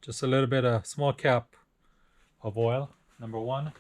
Just a little bit of small cap of oil, number one.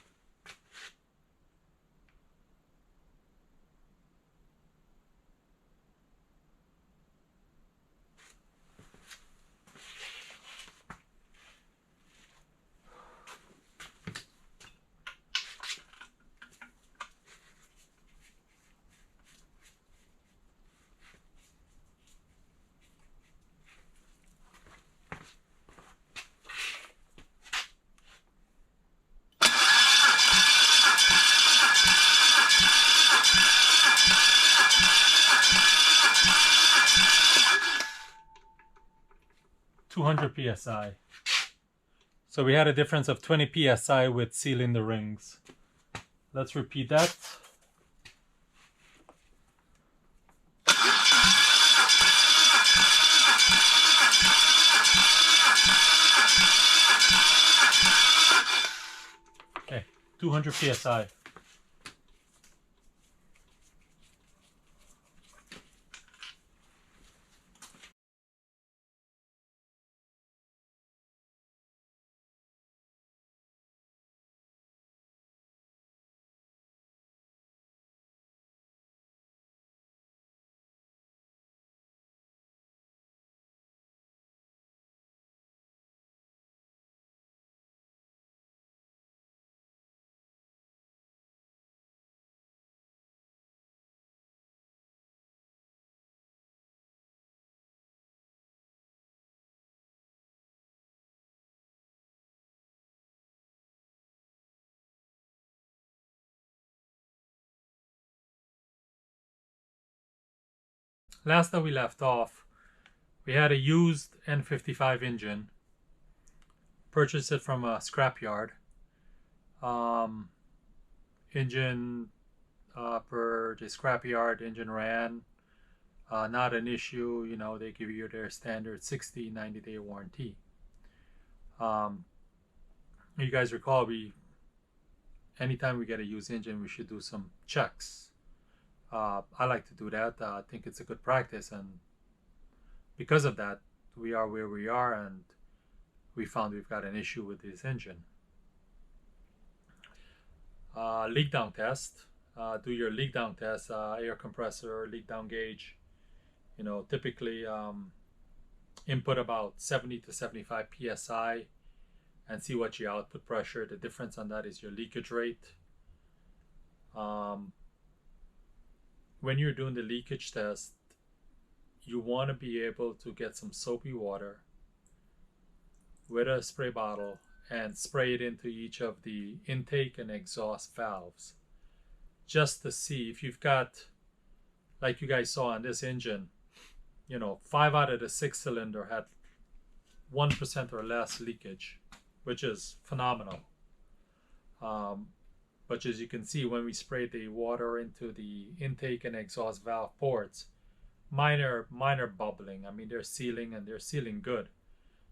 psi. So we had a difference of 20 psi with sealing the rings. Let's repeat that. Okay, 200 psi. Last that we left off, we had a used N55 engine. Purchased it from a scrapyard. Engine per the scrapyard, engine ran. Not an issue, you know, they give you their standard 60, 90-day warranty. You guys recall, anytime we get a used engine, we should do some checks. I like to do that. I think it's a good practice, and because of that, we are where we are, and we found we've got an issue with this engine. Leak down test. Do your leak down test, air compressor, leak down gauge. You know, typically input about 70 to 75 psi and see what your output pressure. The difference on that is your leakage rate. When you're doing the leakage test, you want to be able to get some soapy water with a spray bottle and spray it into each of the intake and exhaust valves, just to see if you've got, like you guys saw on this engine, you know, 5 out of the 6 cylinder had 1% or less leakage, which is phenomenal. But as you can see, when we spray the water into the intake and exhaust valve ports, minor bubbling. I mean, they're sealing, and they're sealing good.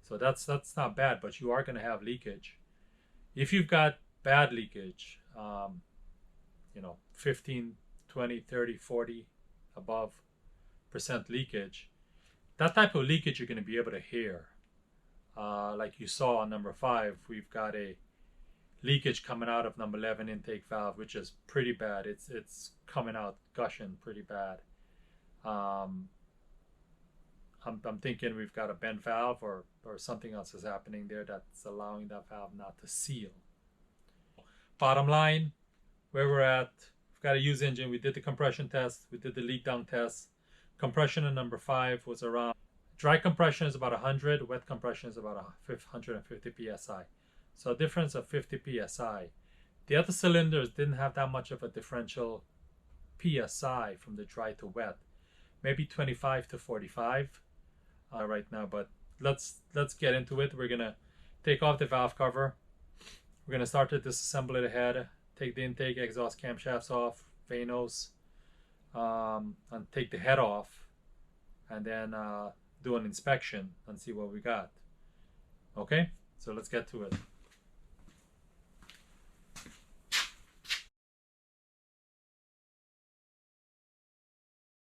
So that's not bad, but you are going to have leakage. If you've got bad leakage, you know, 15, 20, 30, 40 above % leakage, that type of leakage you're going to be able to hear. Like you saw on number 5, we've got a leakage coming out of number 11 intake valve, which is pretty bad. It's coming out gushing pretty bad. I'm thinking we've got a bent valve, or something else is happening there that's allowing that valve not to seal. Bottom line, where we're at, we've got a used engine. We did the compression test. We did the leak down test. Compression in number 5 was around, dry compression is about 100, wet compression is about 150 psi. So a difference of 50 psi. The other cylinders didn't have that much of a differential psi from the dry to wet. Maybe 25 to 45 right now, but let's get into it. We're gonna take off the valve cover. We're gonna start to disassemble the head, take the intake exhaust camshafts off, vanos, and take the head off, and then do an inspection and see what we got. Okay, so let's get to it.